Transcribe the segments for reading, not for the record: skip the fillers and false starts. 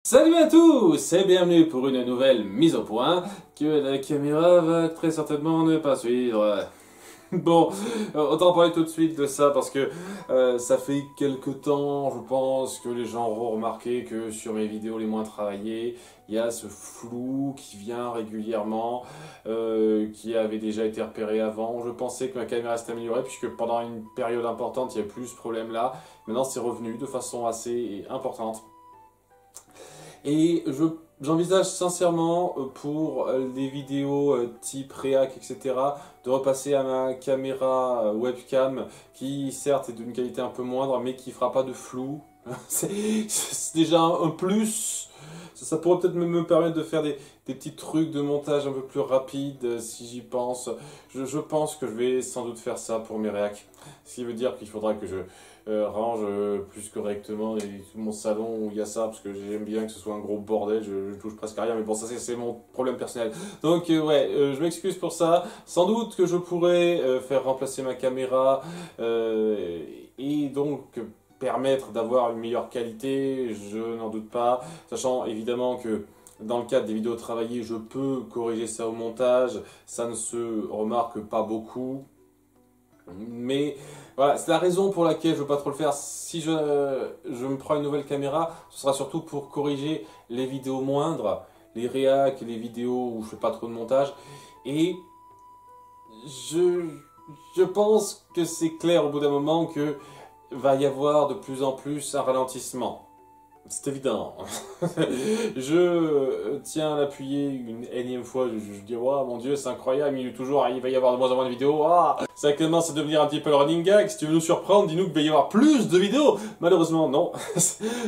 Salut à tous et bienvenue pour une nouvelle mise au point que la caméra va très certainement ne pas suivre. Bon, autant parler tout de suite de ça parce que ça fait quelque temps, je pense, que les gens auront remarqué que sur mes vidéos les moins travaillées, il y a ce flou qui vient régulièrement, qui avait déjà été repéré avant. Je pensais que ma caméra s'était améliorée puisque pendant une période importante, il n'y a plus ce problème-là. Maintenant, c'est revenu de façon assez importante. Et j'envisage sincèrement pour les vidéos type React, etc., de repasser à ma caméra webcam qui certes est d'une qualité un peu moindre mais qui fera pas de flou. C'est déjà un plus. Ça pourrait peut-être me permettre de faire des petits trucs de montage un peu plus rapides si j'y pense. Je pense que je vais sans doute faire ça pour mes réacs. Ce qui veut dire qu'il faudra que je range plus correctement tout mon salon où il y a ça, parce que j'aime bien que ce soit un gros bordel, je touche presque à rien, mais bon, ça c'est mon problème personnel. Donc ouais, je m'excuse pour ça. Sans doute que je pourrais faire remplacer ma caméra et donc permettre d'avoir une meilleure qualité, je n'en doute pas, sachant évidemment que dans le cadre des vidéos travaillées, je peux corriger ça au montage, ça ne se remarque pas beaucoup. Mais voilà, c'est la raison pour laquelle je ne veux pas trop le faire. Si je me prends une nouvelle caméra, ce sera surtout pour corriger les vidéos moindres, les réacs, les vidéos où je fais pas trop de montage. Et je, je pense que c'est clair au bout d'un moment que va y avoir de plus en plus un ralentissement. C'est évident. Je tiens à l'appuyer une énième fois. Je dis, oh mon Dieu, c'est incroyable. Il va y avoir de moins en moins de vidéos. Oh, ça commence à devenir un petit peu le running gag. Si tu veux nous surprendre, dis-nous qu'il va y avoir plus de vidéos. Malheureusement, non.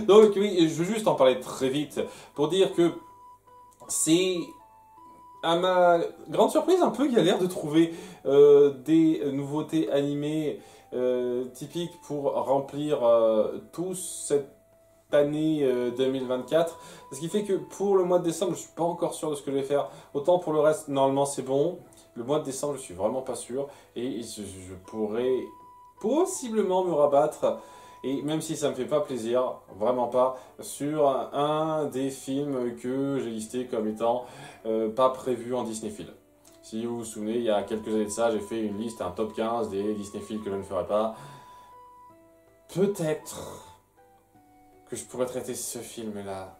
Donc oui, je veux juste en parler très vite pour dire que c'est à ma grande surprise un peu galère de trouver des nouveautés animées typiques pour remplir tout cette année 2024. Ce qui fait que pour le mois de décembre, je suis pas encore sûr de ce que je vais faire. Autant pour le reste, normalement c'est bon. Le mois de décembre, je suis vraiment pas sûr. Et je pourrais possiblement me rabattre. Et même si ça me fait pas plaisir, vraiment pas, sur un des films que j'ai listé comme étant pas prévu en Disneyfield. Si vous vous souvenez, il y a quelques années de ça, j'ai fait une liste, un top 15 des Disneyfields que je ne ferai pas. Peut-être que je pourrais traiter ce film-là.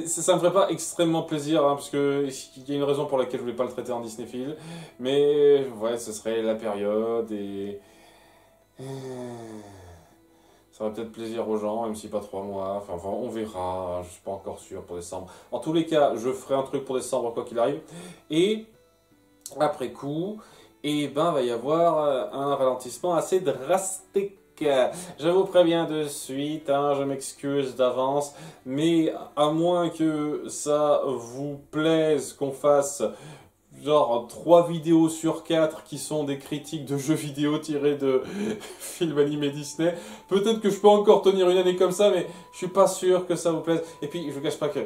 Ça me ferait pas extrêmement plaisir, hein, parce que il y a une raison pour laquelle je voulais pas le traiter en Disneyfield. Mais ouais, ce serait la période et ça aurait peut-être plaisir aux gens, même si pas 3 mois. Enfin, on verra. Je suis pas encore sûr pour décembre. En tous les cas, je ferai un truc pour décembre quoi qu'il arrive. Et après coup, et ben va y avoir un ralentissement assez drastique. Je vous préviens de suite, hein, je m'excuse d'avance, mais à moins que ça vous plaise qu'on fasse genre 3 vidéos sur 4 qui sont des critiques de jeux vidéo tirés de films animés Disney, peut-être que je peux encore tenir une année comme ça, mais je suis pas sûr que ça vous plaise. Et puis je vous cache pas que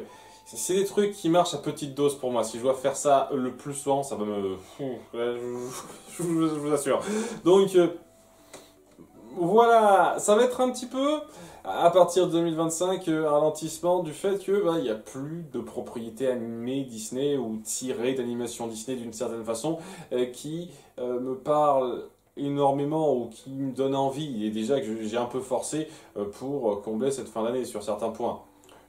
c'est des trucs qui marchent à petite dose pour moi. Si je dois faire ça le plus souvent, ça va me... Je vous assure. Donc, voilà, ça va être un petit peu, à partir de 2025, un ralentissement du fait que il n'y a plus de propriétés animées Disney ou tirées d'animation Disney d'une certaine façon qui me parlent énormément ou qui me donnent envie. Et déjà que j'ai un peu forcé pour combler cette fin d'année sur certains points.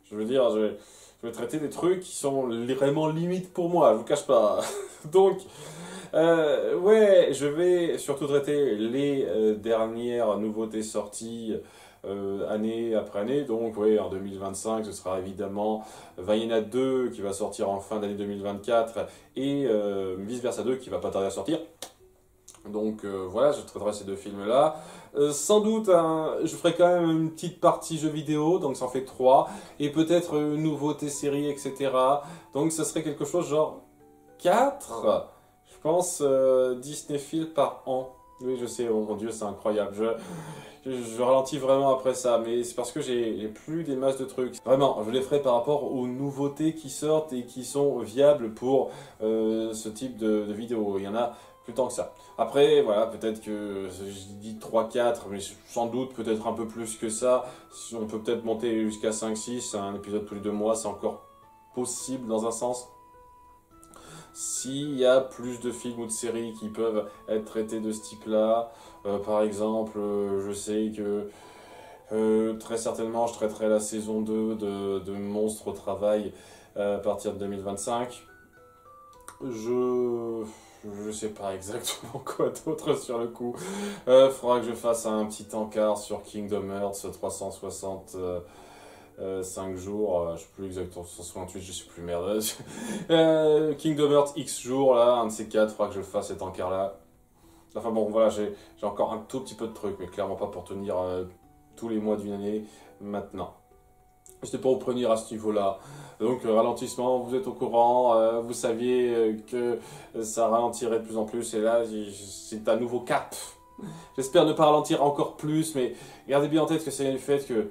Je veux dire, je vais traiter des trucs qui sont vraiment limites pour moi, je vous cache pas. Donc, ouais, je vais surtout traiter les dernières nouveautés sorties année après année. Donc, ouais, en 2025, ce sera évidemment Vaiana 2 qui va sortir en fin d'année 2024 et Vice Versa 2 qui va pas tarder à sortir. Donc voilà, je traiterai ces deux films-là. Sans doute, je ferai quand même une petite partie jeux vidéo, donc ça en fait 3. Et peut-être une nouveauté série, etc. Donc ça serait quelque chose genre 4, je pense, Disney Film par an. Oui, je sais, oh mon Dieu, c'est incroyable. Je ralentis vraiment après ça, mais c'est parce que j'ai plus des masses de trucs. Vraiment, je les ferai par rapport aux nouveautés qui sortent et qui sont viables pour ce type de vidéo. Il y en a plus tant que ça. Après, voilà, peut-être que je dis 3-4, mais sans doute peut-être un peu plus que ça. On peut peut-être monter jusqu'à 5-6, un épisode tous les 2 mois, c'est encore possible dans un sens. S'il y a plus de films ou de séries qui peuvent être traités de ce type-là, par exemple, je sais que très certainement je traiterai la saison 2 de Monstres au travail à partir de 2025. Je sais pas exactement quoi d'autre sur le coup. Faudra que je fasse un petit encart sur Kingdom Hearts 365 jours, je sais plus exactement, 168, je sais plus, merde. Kingdom Hearts X jours, là, un de ces 4, faudra que je fasse cet encart là. Enfin bon, voilà, j'ai encore un tout petit peu de trucs, mais clairement pas pour tenir tous les mois d'une année maintenant. C'était pour vous prévenir à ce niveau-là. Donc ralentissement, vous êtes au courant, vous saviez que ça ralentirait de plus en plus, et là c'est un nouveau cap. J'espère ne pas ralentir encore plus, mais gardez bien en tête que c'est du fait que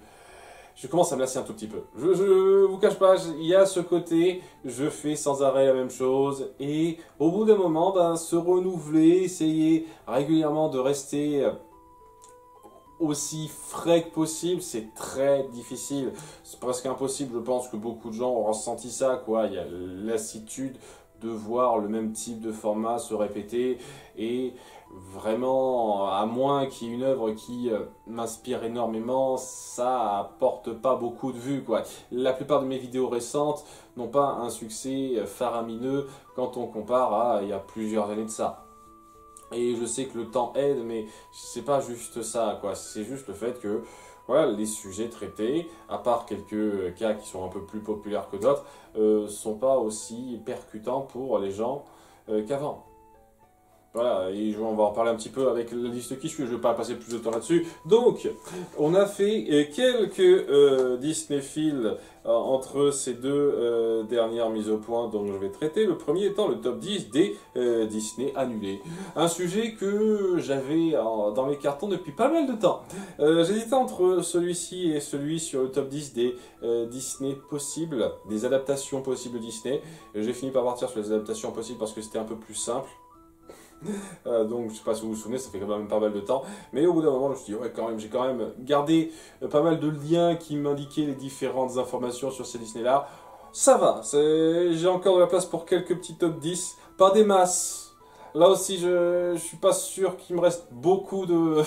je commence à me lasser un tout petit peu. Je vous cache pas, il y a ce côté, je fais sans arrêt la même chose, et au bout d'un moment, ben, se renouveler, essayer régulièrement de rester aussi frais que possible, c'est très difficile. C'est presque impossible, je pense que beaucoup de gens ont ressenti ça, quoi. Il y a lassitude de voir le même type de format se répéter, et vraiment, à moins qu'il y ait une œuvre qui m'inspire énormément, ça apporte pas beaucoup de vues, quoi. La plupart de mes vidéos récentes n'ont pas un succès faramineux quand on compare à il y a plusieurs années de ça. Et je sais que le temps aide, mais c'est pas juste ça, quoi. C'est juste le fait que, voilà, les sujets traités, à part quelques cas qui sont un peu plus populaires que d'autres, sont pas aussi percutants pour les gens qu'avant. Voilà, et on va en parler un petit peu avec la liste qui suit, je ne vais pas passer plus de temps là-dessus. Donc, on a fait quelques Disney-files entre ces deux dernières mises au point dont je vais traiter. Le premier étant le top 10 des Disney annulés. Un sujet que j'avais dans mes cartons depuis pas mal de temps. J'hésitais entre celui-ci et celui sur le top 10 des Disney possibles, des adaptations possibles Disney. J'ai fini par partir sur les adaptations possibles parce que c'était un peu plus simple. Donc je sais pas si vous vous souvenez, ça fait quand même pas mal de temps, mais au bout d'un moment je me suis dit ouais, quand même, j'ai quand même gardé pas mal de liens qui m'indiquaient les différentes informations sur ces Disney là. Ça va, j'ai encore de la place pour quelques petits top 10, pas des masses. Là aussi je suis pas sûr qu'il me reste beaucoup de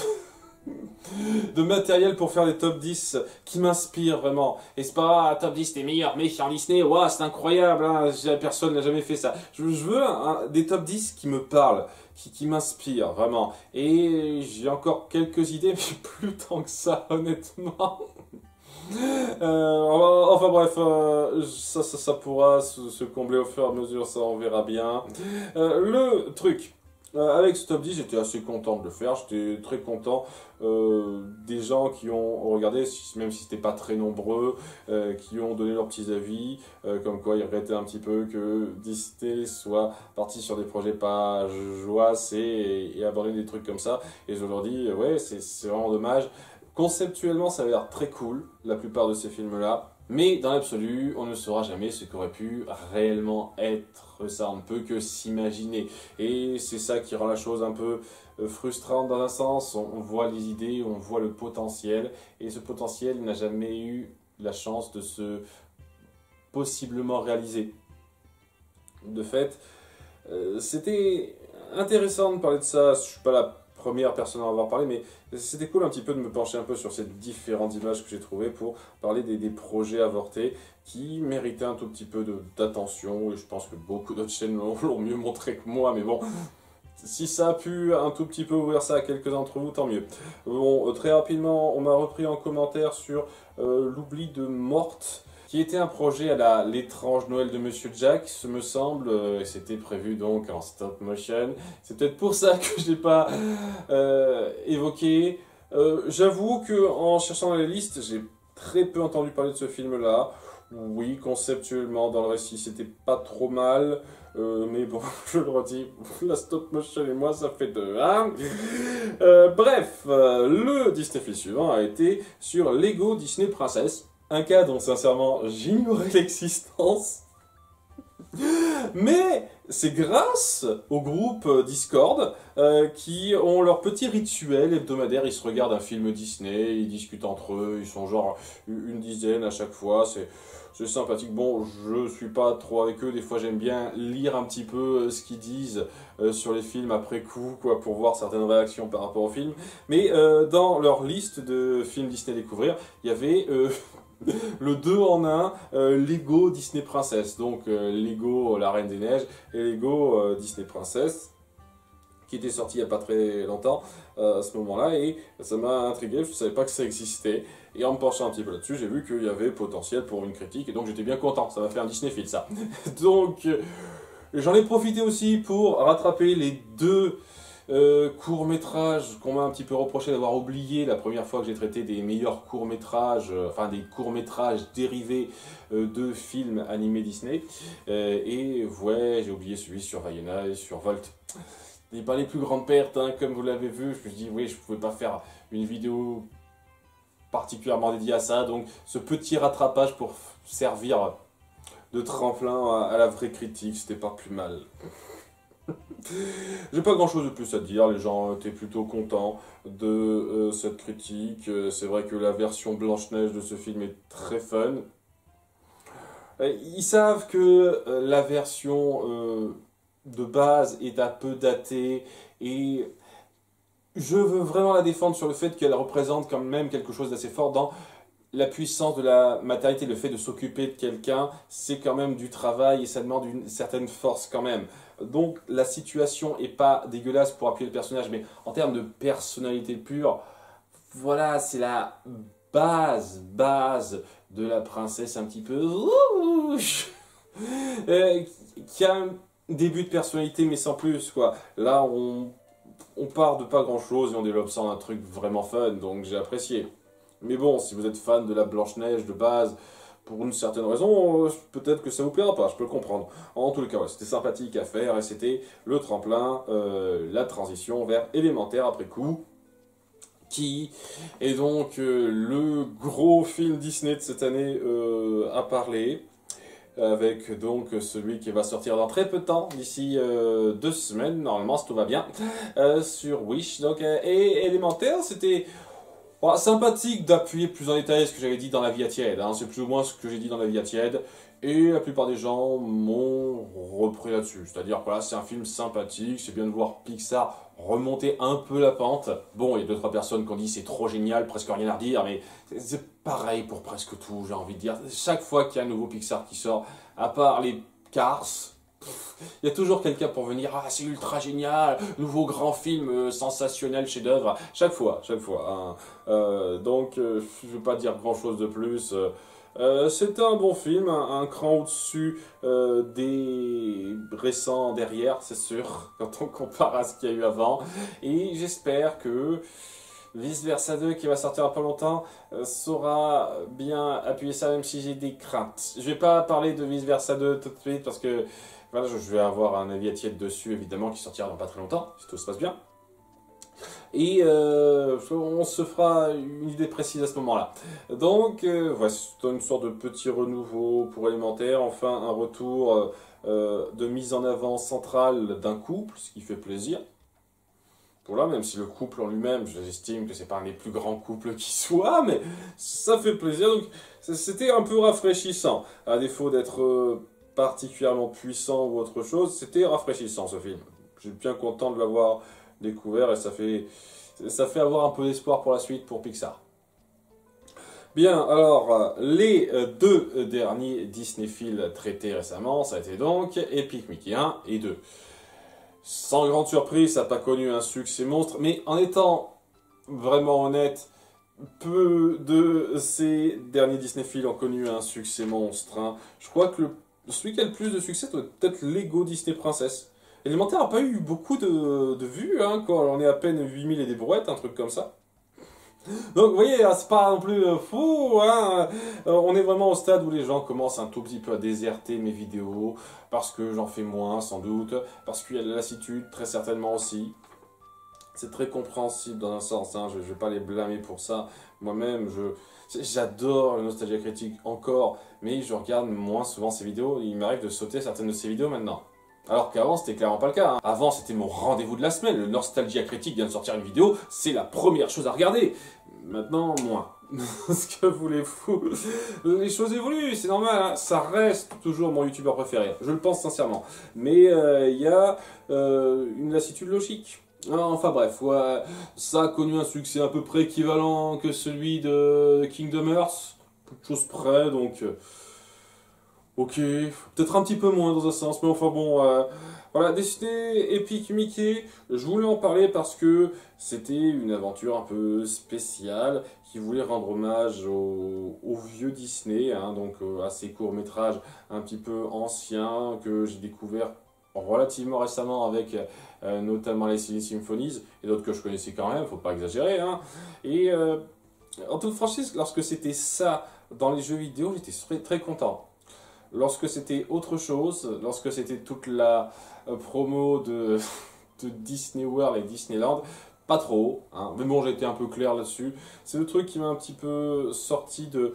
de matériel pour faire des top 10 qui m'inspirent vraiment. Et c'est pas top 10 des meilleurs méchants Disney, waouh, c'est incroyable, hein, personne n'a jamais fait ça. Je veux des top 10 qui me parlent, qui m'inspirent vraiment. Et j'ai encore quelques idées, mais plus tant que ça, honnêtement. Enfin bref, ça pourra se combler au fur et à mesure, ça on verra bien. Le truc. Avec ce top 10, j'étais assez content de le faire, j'étais très content des gens qui ont regardé, même si c'était pas très nombreux, qui ont donné leurs petits avis, comme quoi ils regrettaient un petit peu que Disney soit parti sur des projets pas joyeux et aborder des trucs comme ça. Et je leur dis, ouais, c'est vraiment dommage. Conceptuellement, ça avait l'air très cool, la plupart de ces films-là. Mais dans l'absolu, on ne saura jamais ce qu'aurait pu réellement être ça. On ne peut que s'imaginer. Et c'est ça qui rend la chose un peu frustrante dans un sens. On voit les idées, on voit le potentiel. Et ce potentiel n'a jamais eu la chance de se possiblement réaliser. De fait, c'était intéressant de parler de ça. Je ne suis pas la première personne à en avoir parlé, mais c'était cool un petit peu de me pencher un peu sur ces différentes images que j'ai trouvées pour parler des projets avortés qui méritaient un tout petit peu d'attention, et je pense que beaucoup d'autres chaînes l'ont mieux montré que moi, mais bon, si ça a pu un tout petit peu ouvrir ça à quelques-uns d'entre vous, tant mieux. Bon, très rapidement, on m'a repris en commentaire sur l'oubli de Morte, qui était un projet à l'étrange Noël de Monsieur Jack, ce me semble, et c'était prévu donc en stop motion. C'est peut-être pour ça que je l'ai pas évoqué. J'avoue que en cherchant dans les listes, j'ai très peu entendu parler de ce film-là. Oui, conceptuellement, dans le récit, c'était pas trop mal, mais bon, je le redis, la stop motion et moi, ça fait deux, hein. Bref, le Disney film suivant a été sur Lego Disney Princess. Un cas dont sincèrement j'ignorais l'existence. Mais c'est grâce au groupe Discord qui ont leur petit rituel hebdomadaire. Ils se regardent un film Disney, ils discutent entre eux, ils sont genre une dizaine à chaque fois. C'est sympathique. Bon, je suis pas trop avec eux. Des fois, j'aime bien lire un petit peu ce qu'ils disent sur les films après coup, quoi, pour voir certaines réactions par rapport au film. Mais dans leur liste de films Disney à découvrir, il y avait le 2 en 1, Lego Disney Princess. Donc Lego La Reine des Neiges et Lego Disney Princess, qui était sorti il n'y a pas très longtemps à ce moment-là, et ça m'a intrigué, je ne savais pas que ça existait, et en me penchant un petit peu là-dessus, j'ai vu qu'il y avait potentiel pour une critique, et donc j'étais bien content, ça m'a fait un Disneyphile ça. Donc j'en ai profité aussi pour rattraper les deux courts-métrages qu'on m'a un petit peu reproché d'avoir oublié la première fois que j'ai traité des meilleurs courts-métrages, enfin des courts-métrages dérivés de films animés Disney, et ouais, j'ai oublié celui sur Vaiana et sur Volt. n'est pas les plus grandes pertes, hein, comme vous l'avez vu. Je me suis dit, oui, je ne pouvais pas faire une vidéo particulièrement dédiée à ça. Donc, ce petit rattrapage pour servir de tremplin à la vraie critique, c'était pas plus mal. J'ai pas grand chose de plus à dire, les gens étaient plutôt contents de cette critique. C'est vrai que la version Blanche-Neige de ce film est très fun. Ils savent que la version de base est un peu datée et je veux vraiment la défendre sur le fait qu'elle représente quand même quelque chose d'assez fort dans la puissance de la matérialité, le fait de s'occuper de quelqu'un, c'est quand même du travail et ça demande une certaine force quand même. Donc la situation est pas dégueulasse pour appuyer le personnage, mais en termes de personnalité pure, voilà, c'est la base de la princesse un petit peu qui a un début de personnalité mais sans plus quoi. Là on part de pas grand chose et on développe ça en un truc vraiment fun, donc j'ai apprécié. Mais bon, si vous êtes fan de la Blanche-Neige de base, pour une certaine raison, peut-être que ça vous plaira pas, je peux le comprendre. En tout cas, ouais, c'était sympathique à faire et c'était le tremplin, la transition vers Élémentaire après coup, qui est donc le gros film Disney de cette année à parler, avec donc celui qui va sortir dans très peu de temps, d'ici 2 semaines, normalement, si tout va bien, sur Wish. Donc, et Élémentaire, c'était... Bon, sympathique d'appuyer plus en détail ce que j'avais dit dans La Vie à Tiède, hein. C'est plus ou moins ce que j'ai dit dans La Vie à Tiède, et la plupart des gens m'ont repris là-dessus. C'est-à-dire que voilà, c'est un film sympathique, c'est bien de voir Pixar remonter un peu la pente. Bon, il y a 2-3 personnes qui ont dit c'est trop génial, presque rien à redire, mais c'est pareil pour presque tout, j'ai envie de dire. Chaque fois qu'il y a un nouveau Pixar qui sort, à part les Cars, il y a toujours quelqu'un pour venir, ah c'est ultra génial, nouveau grand film sensationnel, chef-d'œuvre, chaque fois, hein. Donc je ne vais pas dire grand chose de plus. C'est un bon film, un cran au-dessus des récents derrière, c'est sûr, quand on compare à ce qu'il y a eu avant. Et j'espère que Vice Versa 2 qui va sortir dans pas longtemps saura bien appuyer ça, même si j'ai des craintes. Je vais pas parler de Vice Versa 2 tout de suite parce que voilà, je vais avoir un avis à tiède dessus évidemment qui sortira dans pas très longtemps, si tout se passe bien. Et on se fera une idée précise à ce moment-là. Donc voilà, c'est une sorte de petit renouveau pour Élémentaire, enfin un retour de mise en avant centrale d'un couple, ce qui fait plaisir. Voilà, même si le couple en lui-même, j'estime que c'est pas un des plus grands couples qui soit, mais ça fait plaisir. Donc c'était un peu rafraîchissant, à défaut d'être particulièrement puissant ou autre chose, c'était rafraîchissant ce film. Je suis bien content de l'avoir découvert et ça fait avoir un peu d'espoir pour la suite pour Pixar. Bien, alors, les 2 derniers Disney-Files traités récemment, ça a été donc Epic Mickey 1 et 2. Sans grande surprise, ça n'a pas connu un succès monstre, mais en étant vraiment honnête, peu de ces derniers Disney-Files ont connu un succès monstre, hein. Je crois que celui qui a le plus de succès doit peut-être Lego Disney Princess. Élémentaire n'a pas eu beaucoup de vues, hein, quand on est à peine 8000 et des brouettes, un truc comme ça. Donc vous voyez, c'est pas non plus fou, hein. On est vraiment au stade où les gens commencent un tout petit peu à déserter mes vidéos, parce que j'en fais moins sans doute, parce qu'il y a de la lassitude très certainement aussi. c'est très compréhensible dans un sens, hein, je vais pas les blâmer pour ça. Moi-même, j'adore le Nostalgia Critique encore, mais je regarde moins souvent ces vidéos. Il m'arrive de sauter certaines de ces vidéos maintenant. Alors qu'avant, c'était clairement pas le cas, hein. Avant, c'était mon rendez-vous de la semaine. Le Nostalgia Critique vient de sortir une vidéo, c'est la première chose à regarder. Maintenant, moins. Ce que voulez-vous? Les choses évoluent, c'est normal, hein. Ça reste toujours mon youtubeur préféré, je le pense sincèrement. Mais il y a une lassitude logique. Enfin bref, ouais, ça a connu un succès à peu près équivalent que celui de Kingdom Hearts, peu de choses près, donc ok, peut-être un petit peu moins dans un sens, mais enfin bon, voilà, Disney Epic Mickey, je voulais en parler parce que c'était une aventure un peu spéciale qui voulait rendre hommage au vieux Disney, hein, donc à ces courts-métrages un petit peu anciens que j'ai découvert relativement récemment avec notamment les Silly Symphonies et d'autres que je connaissais quand même, faut pas exagérer, hein. Et en toute franchise, lorsque c'était ça dans les jeux vidéo, j'étais très content. Lorsque c'était autre chose, lorsque c'était toute la promo de Disney World et Disneyland, pas trop, hein. Mais bon, j'ai été un peu clair là-dessus. C'est le truc qui m'a un petit peu sorti de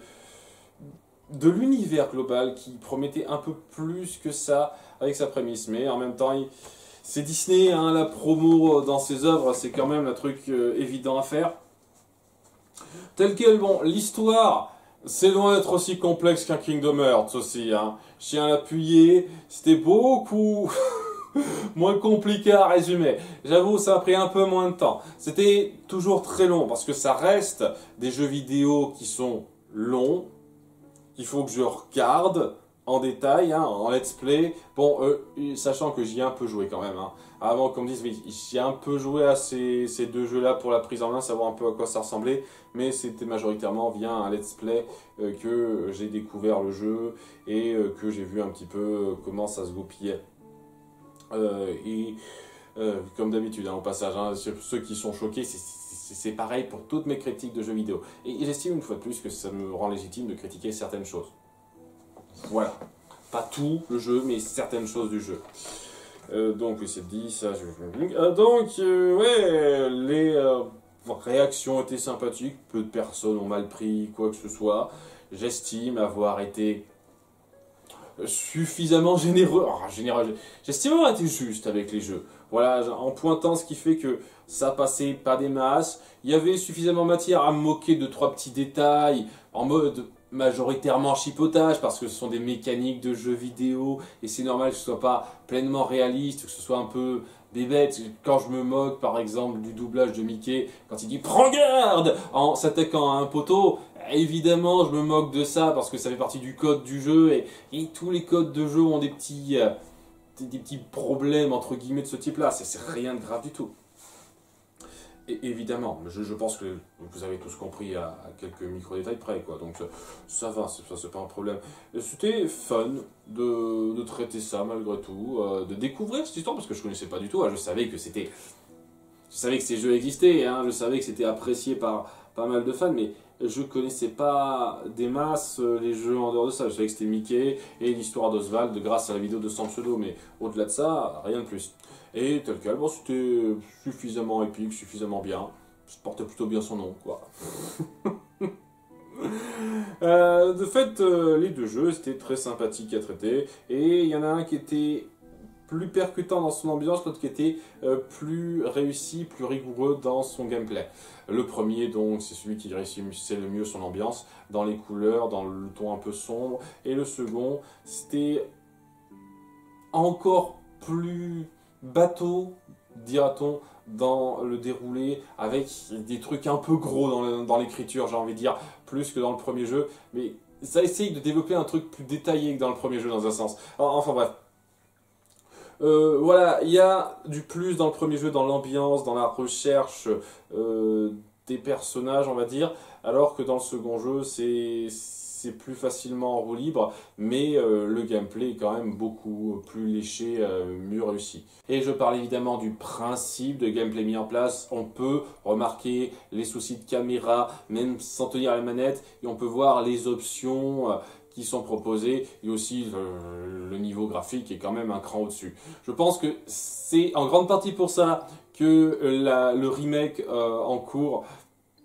l'univers global qui promettait un peu plus que ça avec sa prémisse. Mais en même temps, c'est Disney, hein, la promo dans ses œuvres, c'est quand même un truc évident à faire. Tel quel, bon, l'histoire, c'est loin d'être aussi complexe qu'un Kingdom Hearts aussi, hein. Je tiens à l'appuyer, c'était beaucoup moins compliqué à résumer. J'avoue, ça a pris un peu moins de temps. C'était toujours très long, parce que ça reste des jeux vidéo qui sont longs, qu'il faut que je regarde en détail, hein, en let's play. Bon, sachant que j'y ai un peu joué quand même, hein. Avant qu'on me dise, oui, j'y ai un peu joué à ces deux jeux-là pour la prise en main, savoir un peu à quoi ça ressemblait, mais c'était majoritairement via un let's play que j'ai découvert le jeu et que j'ai vu un petit peu comment ça se goupillait. Comme d'habitude, hein, au passage, hein, ceux qui sont choqués, c'est pareil pour toutes mes critiques de jeux vidéo. Et j'estime une fois de plus que ça me rend légitime de critiquer certaines choses. Voilà. Pas tout le jeu, mais certaines choses du jeu. Donc, oui, c'est dit, ça, ouais, les réactions étaient sympathiques. Peu de personnes ont mal pris quoi que ce soit. J'estime avoir été suffisamment généreux. J'estime avoir été juste avec les jeux. Voilà, en pointant ce qui fait que ça passait pas des masses. Il y avait suffisamment matière à me moquer de 3 petits détails en mode majoritairement chipotage parce que ce sont des mécaniques de jeux vidéo et c'est normal que ce soit pas pleinement réaliste, que ce soit un peu bébête. Quand je me moque par exemple du doublage de Mickey, quand il dit prends garde en s'attaquant à un poteau, évidemment je me moque de ça parce que ça fait partie du code du jeu et tous les codes de jeu ont des petits problèmes entre guillemets de ce type là, c'est rien de grave du tout. Et évidemment, je pense que vous avez tous compris à quelques micro-détails près, quoi. Donc ça va, c'est pas un problème. C'était fun de traiter ça malgré tout, de découvrir cette histoire parce que je connaissais pas du tout. Je savais que ces jeux existaient, hein, je savais que c'était apprécié par pas mal de fans, mais je connaissais pas des masses les jeux en dehors de ça. Je savais que c'était Mickey et l'histoire d'Oswald grâce à la vidéo de Sans Pseudo, mais au-delà de ça, rien de plus. Et tel quel, bon, c'était suffisamment épique, suffisamment bien. Ça portait plutôt bien son nom, quoi. De fait, les deux jeux, c'était très sympathique à traiter. Et il y en a un qui était plus percutant dans son ambiance, l'autre qui était plus réussi, plus rigoureux dans son gameplay. Le premier, donc, c'est celui qui réussissait le mieux son ambiance, dans les couleurs, dans le ton un peu sombre. Et le second, c'était encore plus bateau, dira-t-on, dans le déroulé, avec des trucs un peu gros dans l'écriture, j'ai envie de dire, plus que dans le premier jeu. Mais ça essaye de développer un truc plus détaillé que dans le premier jeu, dans un sens. Enfin bref. Voilà, il y a du plus dans le premier jeu, dans l'ambiance, dans la recherche des personnages, on va dire, alors que dans le second jeu, c'est plus facilement en roue libre, mais le gameplay est quand même beaucoup plus léché, mieux réussi. Et je parle évidemment du principe de gameplay mis en place. On peut remarquer les soucis de caméra, même sans tenir la manette, et on peut voir les options qui sont proposés et aussi le niveau graphique est quand même un cran au-dessus. Je pense que c'est en grande partie pour ça que le remake en cours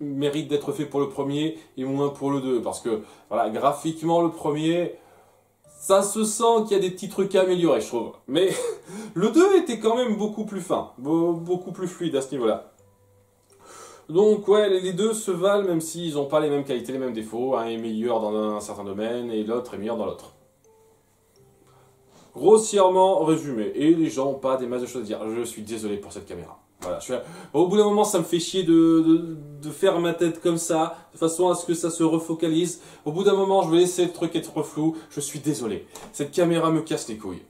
mérite d'être fait pour le premier et moins pour le 2. Parce que voilà, graphiquement le premier, ça se sent qu'il y a des petits trucs à améliorer, je trouve. Mais le 2 était quand même beaucoup plus fin, beaucoup plus fluide à ce niveau-là. Donc ouais, les deux se valent même s'ils n'ont pas les mêmes qualités, les mêmes défauts. Un est meilleur dans un certain domaine et l'autre est meilleur dans l'autre. Grossièrement résumé, et les gens n'ont pas des masses de choses à dire. Je suis désolé pour cette caméra. Voilà, au bout d'un moment, ça me fait chier de faire ma tête comme ça, de façon à ce que ça se refocalise. Au bout d'un moment, je vais laisser le truc être flou. Je suis désolé. Cette caméra me casse les couilles.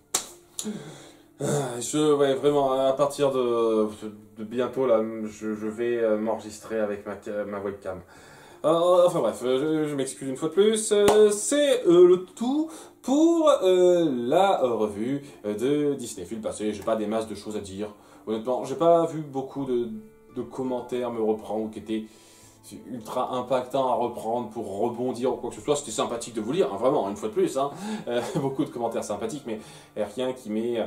Ouais, vraiment, à partir de bientôt, là, je vais m'enregistrer avec ma webcam. Enfin bref, je m'excuse une fois de plus. C'est le tout pour la revue de Disney. Fil passé, j'ai pas des masses de choses à dire. Honnêtement, j'ai pas vu beaucoup de commentaires me reprendre qui étaient ultra impactants à reprendre pour rebondir ou quoi que ce soit. C'était sympathique de vous lire, hein, vraiment, une fois de plus. Hein. Beaucoup de commentaires sympathiques, mais rien qui m'ait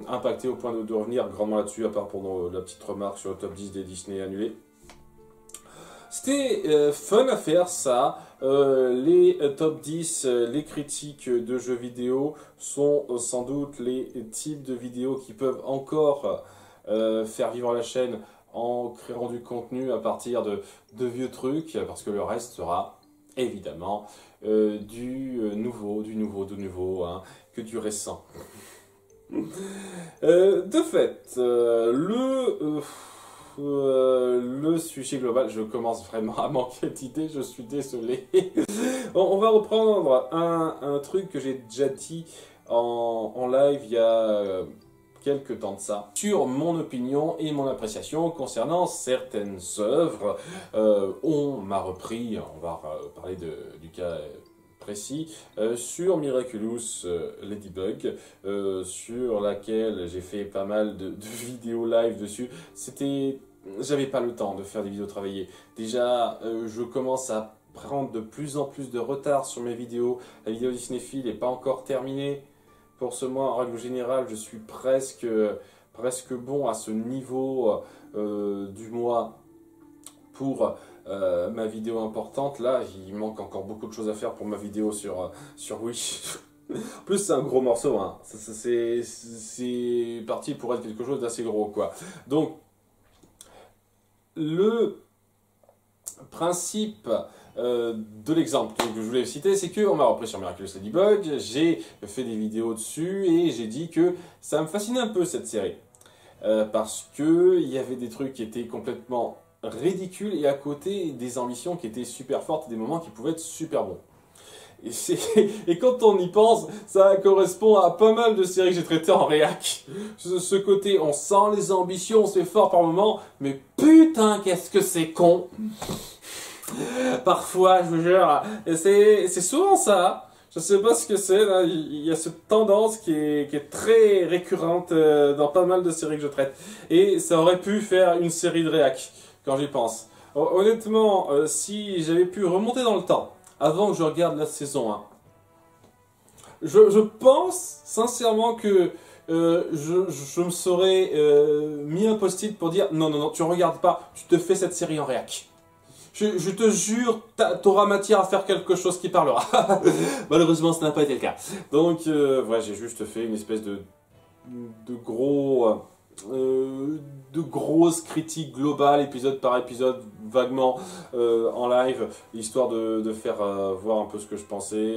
impacté au point de revenir grandement là-dessus, à part pour la petite remarque sur le top 10 des Disney annulés. C'était fun à faire ça. Les top 10, les critiques de jeux vidéo sont sans doute les types de vidéos qui peuvent encore faire vivre la chaîne en créant du contenu à partir de vieux trucs, parce que le reste sera évidemment du nouveau, hein, que du récent. De fait, le sujet global, je commence vraiment à manquer d'idées, je suis désolé. On va reprendre un truc que j'ai déjà dit en live il y a quelques temps de ça, sur mon opinion et mon appréciation concernant certaines œuvres. On m'a repris, on va parler du cas précis, sur Miraculous Ladybug, sur laquelle j'ai fait pas mal de vidéos live dessus. J'avais pas le temps de faire des vidéos travaillées. Déjà, je commence à prendre de plus en plus de retard sur mes vidéos. La vidéo Disneyphile n'est pas encore terminée. Pour ce mois, en règle générale, je suis presque bon à ce niveau du mois pour ma vidéo importante. Là, il manque encore beaucoup de choses à faire pour ma vidéo sur Wish. En plus, c'est un gros morceau, hein. C'est parti pour être quelque chose d'assez gros, quoi. Donc, le principe de l'exemple que je voulais citer, c'est qu'on m'a repris sur Miraculous Ladybug, j'ai fait des vidéos dessus et j'ai dit que ça me fascinait un peu cette série. Parce qu'il y avait des trucs qui étaient complètement ridicules et à côté des ambitions qui étaient super fortes et des moments qui pouvaient être super bons. Et quand on y pense, ça correspond à pas mal de séries que j'ai traitées en réac. Ce côté, on sent les ambitions, c'est fort par moments, mais putain, qu'est-ce que c'est con! Parfois, je vous jure, c'est souvent ça. Je sais pas ce que c'est, là. Il y a cette tendance qui est très récurrente dans pas mal de séries que je traite. Et ça aurait pu faire une série de réac, quand j'y pense. Honnêtement, si j'avais pu remonter dans le temps, avant que je regarde la saison 1, je pense sincèrement que je me serais mis un post-it pour dire non, tu regardes pas, tu te fais cette série en réac. Je te jure, t'auras matière à faire quelque chose qui parlera. Malheureusement, ça n'a pas été le cas. Donc, ouais, j'ai juste fait une espèce de grosses critiques globales, épisode par épisode, vaguement en live, histoire de faire voir un peu ce que je pensais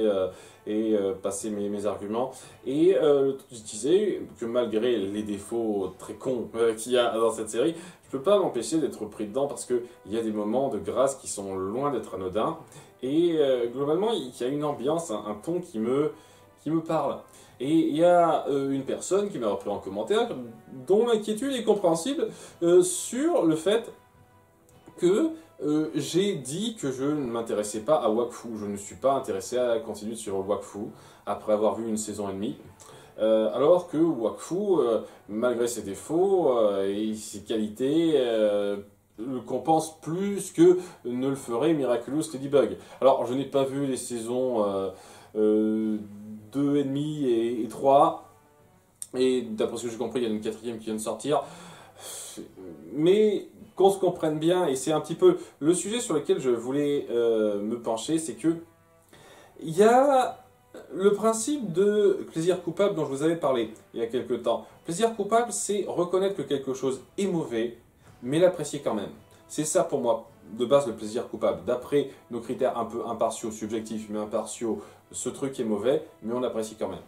et passer mes arguments. Et je disais que malgré les défauts très cons qu'il y a dans cette série, je peux pas m'empêcher d'être pris dedans parce qu'il y a des moments de grâce qui sont loin d'être anodins. Et globalement, il y a une ambiance, un ton qui me parle. Et il y a une personne qui m'a repris en commentaire dont l'inquiétude est compréhensible sur le fait que j'ai dit que je ne m'intéressais pas à Wakfu. Je ne suis pas intéressé à continuer sur Wakfu après avoir vu une saison et demie. Alors que Wakfu, malgré ses défauts et ses qualités, compense plus que ne le ferait Miraculous Ladybug. Alors, je n'ai pas vu les saisons 2 et demi et 3, et d'après ce que j'ai compris, il y a une quatrième qui vient de sortir. Mais qu'on se comprenne bien, et c'est un petit peu le sujet sur lequel je voulais me pencher, c'est que il y a le principe de plaisir coupable dont je vous avais parlé il y a quelque temps. Plaisir coupable, c'est reconnaître que quelque chose est mauvais, mais l'apprécier quand même. C'est ça pour moi, de base, le plaisir coupable. D'après nos critères un peu impartiaux, subjectifs, mais impartiaux, ce truc est mauvais, mais on l'apprécie quand même.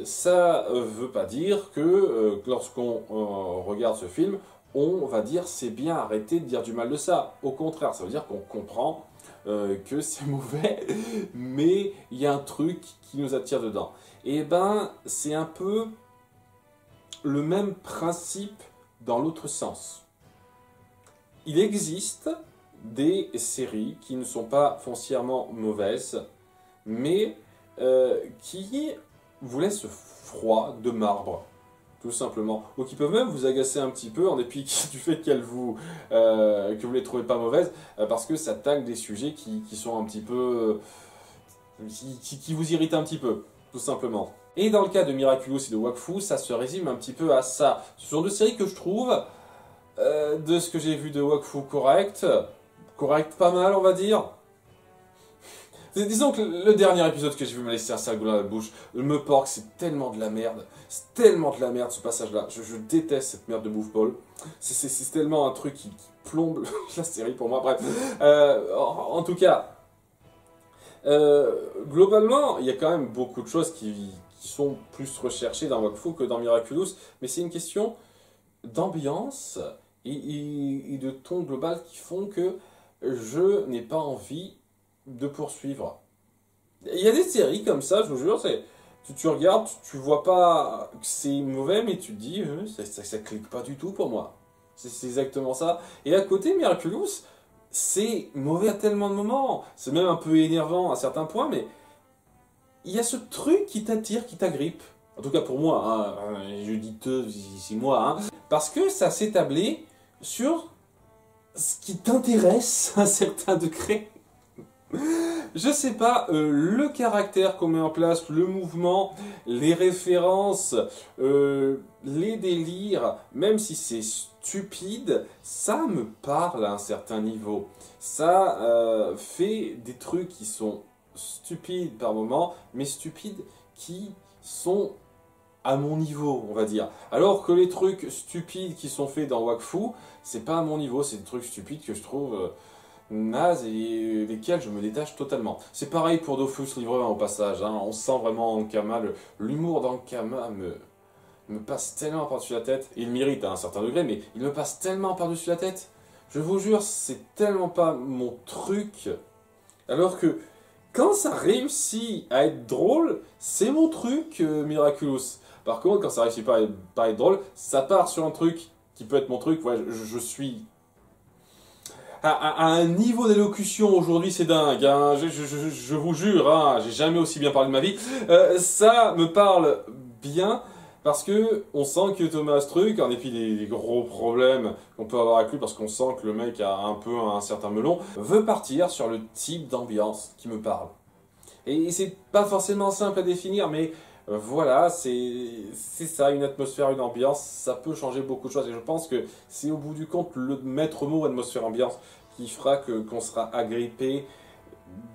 Ça veut pas dire que lorsqu'on regarde ce film, on va dire c'est bien, arrêtez de dire du mal de ça. Au contraire, ça veut dire qu'on comprend que c'est mauvais, mais il y a un truc qui nous attire dedans. Et ben, c'est un peu le même principe dans l'autre sens. Il existe des séries qui ne sont pas foncièrement mauvaises, mais qui vous laissent froid de marbre, tout simplement. Ou qui peuvent même vous agacer un petit peu en dépit du fait que vous les trouvez pas mauvaises, parce que ça tacle des sujets qui sont un petit peu... qui vous irritent un petit peu, tout simplement. Et dans le cas de Miraculous et de Wakfu, ça se résume un petit peu à ça. Ce sont deux séries que je trouve, de ce que j'ai vu de Wakfu, correct pas mal, on va dire. Disons que le dernier épisode que j'ai vu m'a laissé un sale goût dans la bouche. Le Meupork, c'est tellement de la merde. C'est tellement de la merde ce passage-là. Je déteste cette merde de Boufball. C'est tellement un truc qui plombe la série pour moi. Bref. En tout cas, globalement, il y a quand même beaucoup de choses qui sont plus recherchées dans Wakfu que dans Miraculous. Mais c'est une question d'ambiance et de ton global qui font que je n'ai pas envie de poursuivre. Il y a des séries comme ça, je vous jure, tu regardes, tu vois pas que c'est mauvais, mais tu te dis, ça clique pas du tout pour moi. C'est exactement ça. Et à côté, Miraculous, c'est mauvais à tellement de moments. C'est même un peu énervant à certains points, mais il y a ce truc qui t'attire, qui t'agrippe. En tout cas pour moi, hein, je dis c'est moi, hein, parce que ça s'établit sur ce qui t'intéresse à un certain degré. Je sais pas, le caractère qu'on met en place, le mouvement, les références, les délires, même si c'est stupide, ça me parle à un certain niveau. Ça fait des trucs qui sont stupides par moment, mais stupides qui sont à mon niveau, on va dire. Alors que les trucs stupides qui sont faits dans Wakfu, c'est pas à mon niveau, c'est des trucs stupides que je trouve... naze et lesquels je me détache totalement. C'est pareil pour Dofus Livre 1 au passage, hein. On sent vraiment Ankama, l'humour d'Ankama me passe tellement par-dessus la tête. Il mérite à un certain degré, mais il me passe tellement par-dessus la tête. Je vous jure, c'est tellement pas mon truc. Alors que quand ça réussit à être drôle, c'est mon truc, Miraculous. Par contre, quand ça réussit pas à être drôle, ça part sur un truc qui peut être mon truc. Ouais, je suis... À un niveau d'élocution aujourd'hui, c'est dingue, hein. Je vous jure, hein, j'ai jamais aussi bien parlé de ma vie. Ça me parle bien parce que on sent que Thomas Truc, en dépit des gros problèmes qu'on peut avoir avec lui, parce qu'on sent que le mec a un peu un certain melon, veut partir sur le type d'ambiance qui me parle. Et c'est pas forcément simple à définir, mais voilà, c'est ça, une atmosphère, une ambiance, ça peut changer beaucoup de choses. Et je pense que c'est au bout du compte le maître mot atmosphère-ambiance qui fera qu'on sera agrippé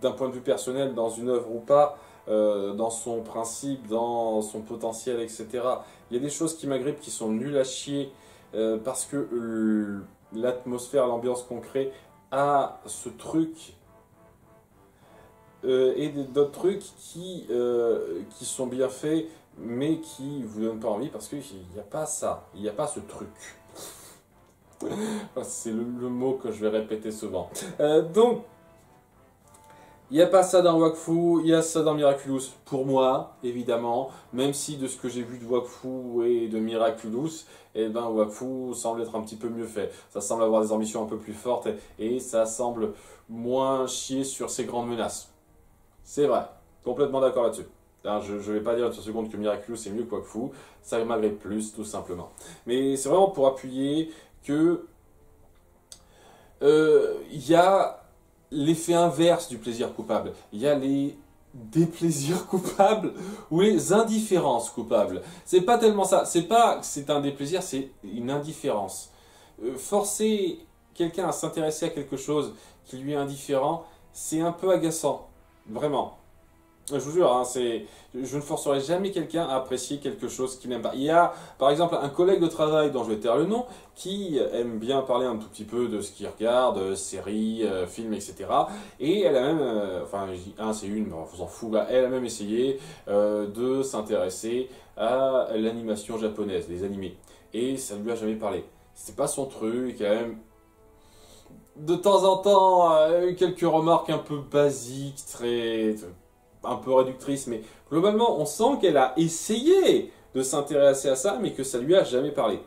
d'un point de vue personnel dans une œuvre ou pas, dans son principe, dans son potentiel, etc. Il y a des choses qui m'agrippent qui sont nulles à chier parce que l'atmosphère, l'ambiance qu'on crée a ce truc... et d'autres trucs qui sont bien faits, mais qui vous donnent pas envie parce qu'il n'y a pas ça, il n'y a pas ce truc. C'est le mot que je vais répéter souvent. Donc, il n'y a pas ça dans Wakfu, il y a ça dans Miraculous. Pour moi, évidemment, même si de ce que j'ai vu de Wakfu et de Miraculous, eh ben, Wakfu semble être un petit peu mieux fait. Ça semble avoir des ambitions un peu plus fortes et ça semble moins chier sur ces grandes menaces. C'est vrai, complètement d'accord là-dessus. Alors, je ne vais pas dire une seconde que Miraculous est mieux que Wakfu, ça m'agrippe plus, tout simplement. Mais c'est vraiment pour appuyer que Il y a l'effet inverse du plaisir coupable. Il y a les déplaisirs coupables ou les indifférences coupables. C'est pas tellement ça. C'est pas que c'est un déplaisir, c'est une indifférence. Forcer quelqu'un à s'intéresser à quelque chose qui lui est indifférent, c'est un peu agaçant. Vraiment. Je vous jure, hein, je ne forcerai jamais quelqu'un à apprécier quelque chose qu'il n'aime pas. Il y a, par exemple, un collègue de travail dont je vais taire le nom, qui aime bien parler un tout petit peu de ce qu'il regarde, séries, films, etc. Et elle a même, enfin, je dis un, c'est une, mais on s'en fout, bah, elle a même essayé de s'intéresser à l'animation japonaise, les animés. Et ça ne lui a jamais parlé. C'est pas son truc, elle a même de temps en temps quelques remarques un peu basiques, un peu réductrice, mais globalement, on sent qu'elle a essayé de s'intéresser à ça, mais que ça lui a jamais parlé.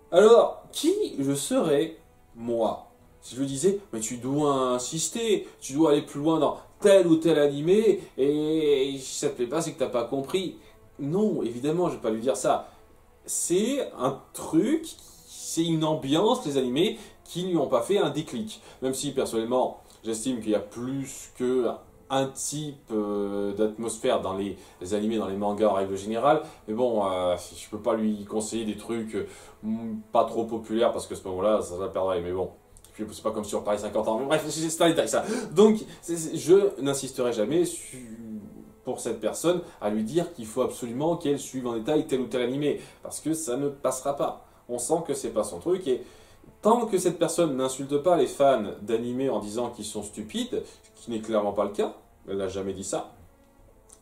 Alors, qui je serais, moi, si je lui disais, mais tu dois insister, tu dois aller plus loin dans tel ou tel animé, et si ça te plaît pas, c'est que t'as pas compris. Non, évidemment, je vais pas lui dire ça. C'est un truc, c'est une ambiance, les animés, qui lui ont pas fait un déclic. Même si, personnellement, j'estime qu'il y a plus que un type d'atmosphère dans les animés, dans les mangas en règle générale. Mais bon, je peux pas lui conseiller des trucs pas trop populaires parce que à ce moment-là, ça la perdrait. Mais bon, c'est pas comme si on parlait 50 ans. Mais bref, c'est un détail ça. Donc, je n'insisterai jamais pour cette personne à lui dire qu'il faut absolument qu'elle suive en détail tel ou tel animé. Parce que ça ne passera pas. On sent que c'est pas son truc et tant que cette personne n'insulte pas les fans d'animés en disant qu'ils sont stupides, ce qui n'est clairement pas le cas, elle n'a jamais dit ça,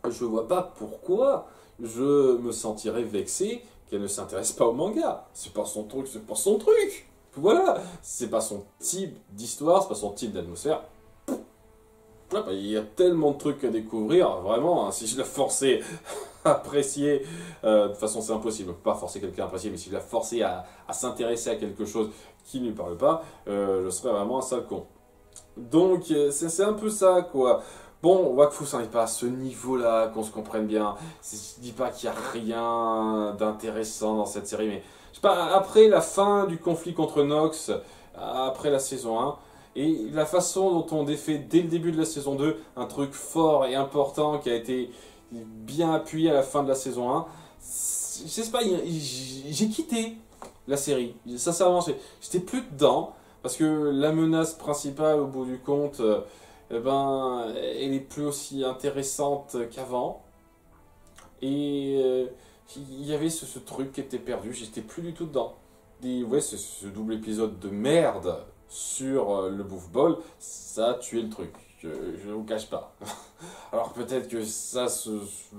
je vois pas pourquoi je me sentirais vexé qu'elle ne s'intéresse pas au manga. C'est pas son truc, c'est pas son truc. Voilà, c'est pas son type d'histoire, c'est pas son type d'atmosphère. Il y a tellement de trucs à découvrir, vraiment, hein, si je la forçais à apprécier, de toute façon c'est impossible, on peut pas forcer quelqu'un à apprécier, mais si je la forçais à s'intéresser à quelque chose qui ne lui parle pas, je serais vraiment un sale con. Donc c'est un peu ça quoi. Bon, Wakfu, ça n'est pas à ce niveau-là, qu'on se comprenne bien. Je dis pas qu'il y a rien d'intéressant dans cette série, mais je sais pas, après la fin du conflit contre Nox, après la saison 1, et la façon dont on défait dès le début de la saison 2 un truc fort et important qui a été bien appuyé à la fin de la saison 1, je sais pas, j'ai quitté la série. Sincèrement, j'étais plus dedans, parce que la menace principale au bout du compte, eh ben, elle est plus aussi intéressante qu'avant. Et il y avait ce truc qui était perdu, j'étais plus du tout dedans. Ouais, ce double épisode de merde sur le bouffe ball, ça a tué le truc. Je ne vous cache pas. Alors peut-être que ça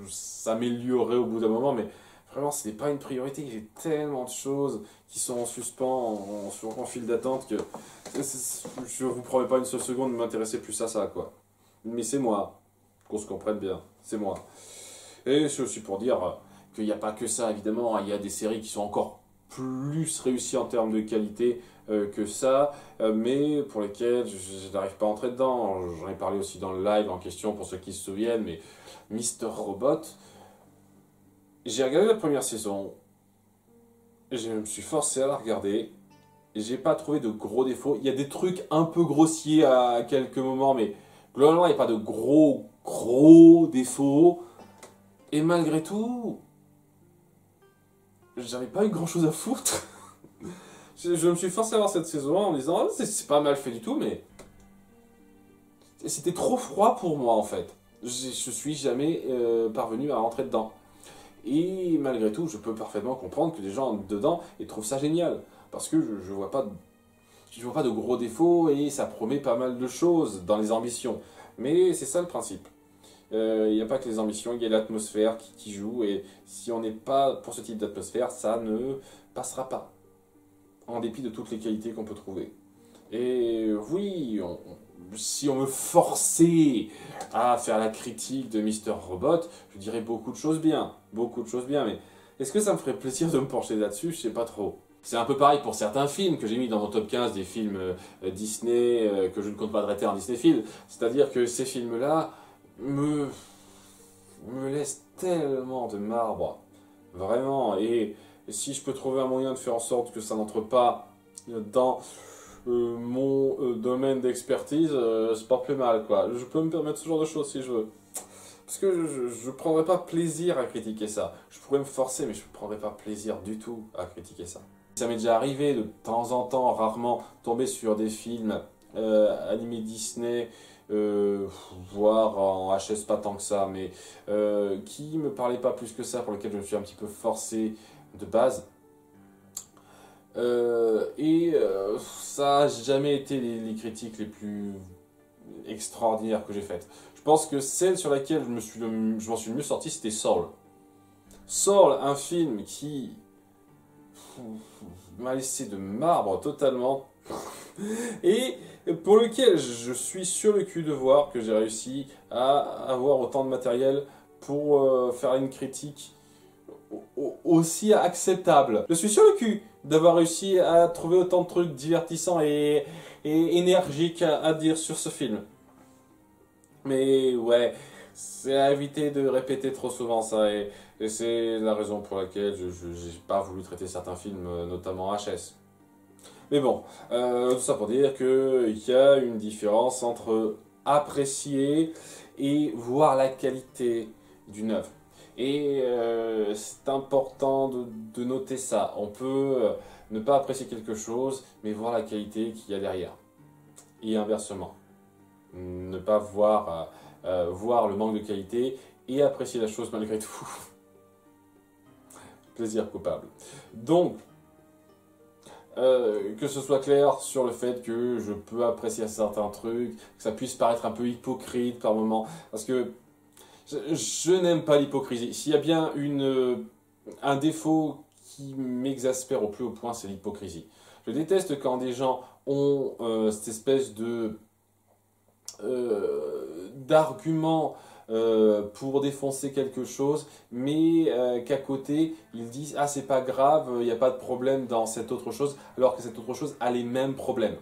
s'améliorerait au bout d'un moment, mais vraiment, ce n'est pas une priorité. J'ai tellement de choses qui sont en suspens, en file d'attente, que je ne vous promets pas une seule seconde de m'intéresser plus à ça, quoi. Mais c'est moi, qu'on se comprenne bien, c'est moi. Et c'est aussi pour dire qu'il n'y a pas que ça, évidemment. Il y a des séries qui sont encore plus réussies en termes de qualité que ça, mais pour lesquelles je n'arrive pas à entrer dedans. J'en ai parlé aussi dans le live en question pour ceux qui se souviennent, mais Mister Robot, j'ai regardé la première saison, je me suis forcé à la regarder, et j'ai pas trouvé de gros défauts. Il y a des trucs un peu grossiers à quelques moments, mais globalement, il n'y a pas de gros défauts. Et malgré tout, j'avais pas eu grand chose à foutre. Je me suis forcé à voir cette saison 1 en me disant, oh, c'est pas mal fait du tout, mais c'était trop froid pour moi en fait. Je suis jamais parvenu à rentrer dedans. Et malgré tout, je peux parfaitement comprendre que les gens dedans et trouvent ça génial. Parce que je vois pas de gros défauts et ça promet pas mal de choses dans les ambitions. Mais c'est ça le principe. Il n'y a pas que les ambitions, il y a l'atmosphère qui joue, et si on n'est pas pour ce type d'atmosphère, ça ne passera pas, en dépit de toutes les qualités qu'on peut trouver. Et oui, si on me forçait à faire la critique de Mister Robot, je dirais beaucoup de choses bien, mais est-ce que ça me ferait plaisir de me pencher là-dessus? Je sais pas trop. C'est un peu pareil pour certains films que j'ai mis dans mon top 15 des films Disney que je ne compte pas traiter en Disney Film. C'est-à-dire que ces films-là me laissent tellement de marbre. Vraiment. Et si je peux trouver un moyen de faire en sorte que ça n'entre pas dans mon domaine d'expertise, c'est pas plus mal, quoi. Je peux me permettre ce genre de choses si je veux. Parce que je prendrais pas plaisir à critiquer ça. Je pourrais me forcer, mais je ne prendrais pas plaisir du tout à critiquer ça. Ça m'est déjà arrivé de temps en temps, rarement, tomber sur des films animés Disney, voire en HS pas tant que ça, mais qui me parlaient pas plus que ça, pour lesquels je me suis un petit peu forcé de base. Ça n'a jamais été les critiques les plus extraordinaires que j'ai faites. Je pense que celle sur laquelle je m'en suis le mieux sorti, c'était Soul. Soul, un film qui m'a laissé de marbre totalement et pour lequel je suis sur le cul de voir que j'ai réussi à avoir autant de matériel pour faire une critique aussi acceptable. Je suis sur le cul d'avoir réussi à trouver autant de trucs divertissants et énergiques à dire sur ce film. Mais ouais, c'est à éviter de répéter trop souvent ça, et c'est la raison pour laquelle je n'ai pas voulu traiter certains films, notamment HS. Mais bon, tout ça pour dire qu'il y a une différence entre apprécier et voir la qualité d'une œuvre. Et c'est important de noter ça. On peut ne pas apprécier quelque chose, mais voir la qualité qu'il y a derrière. Et inversement. Ne pas voir, voir le manque de qualité et apprécier la chose malgré tout. Plaisir coupable. Donc, que ce soit clair sur le fait que je peux apprécier certains trucs, que ça puisse paraître un peu hypocrite par moment, parce que je n'aime pas l'hypocrisie. S'il y a bien un défaut qui m'exaspère au plus haut point, c'est l'hypocrisie. Je déteste quand des gens ont cette espèce d'arguments pour défoncer quelque chose, mais qu'à côté, ils disent « Ah, c'est pas grave, il n'y a pas de problème dans cette autre chose », alors que cette autre chose a les mêmes problèmes.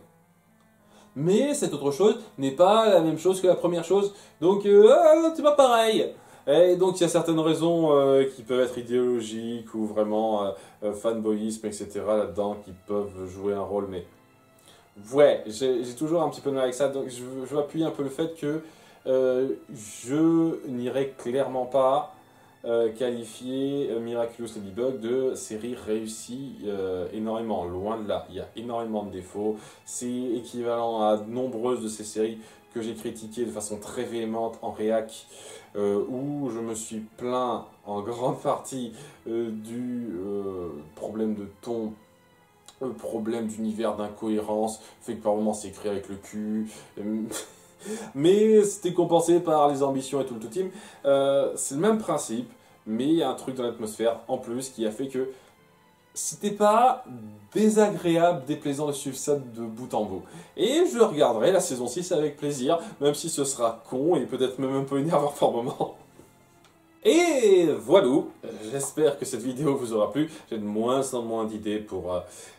Mais cette autre chose n'est pas la même chose que la première chose, donc c'est pas pareil. Et donc il y a certaines raisons qui peuvent être idéologiques ou vraiment fanboyisme, etc. là-dedans, qui peuvent jouer un rôle, mais ouais, j'ai toujours un petit peu de mal avec ça, donc je veux appuyer un peu le fait que je n'irai clairement pas qualifier Miraculous Ladybug de série réussie énormément, loin de là. Il y a énormément de défauts, c'est équivalent à de nombreuses de ces séries que j'ai critiquées de façon très véhémente en réac, où je me suis plaint en grande partie du problème de ton, problème d'univers, d'incohérence, fait que par moments c'est écrit avec le cul, mais c'était compensé par les ambitions et tout le team. C'est le même principe, mais il y a un truc dans l'atmosphère en plus qui a fait que c'était pas désagréable, déplaisant de suivre ça de bout en bout. Et je regarderai la saison 6 avec plaisir, même si ce sera con et peut-être même un peu énervant par moment. Et voilà, j'espère que cette vidéo vous aura plu. J'ai de moins en moins d'idées pour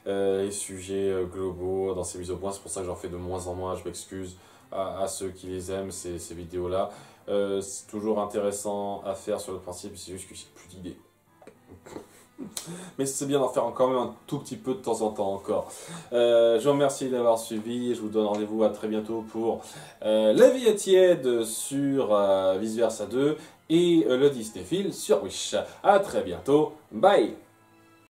les sujets globaux dans ces mises au point, c'est pour ça que j'en fais de moins en moins, je m'excuse à ceux qui les aiment, ces vidéos-là. C'est toujours intéressant à faire sur le principe, c'est juste que j'ai plus d'idées. Mais c'est bien d'en faire quand même un tout petit peu de temps en temps encore. Je vous remercie d'avoir suivi et je vous donne rendez-vous à très bientôt pour la vie à tiède sur Vice Versa 2 et le Disneyfield sur Wish. A très bientôt, bye!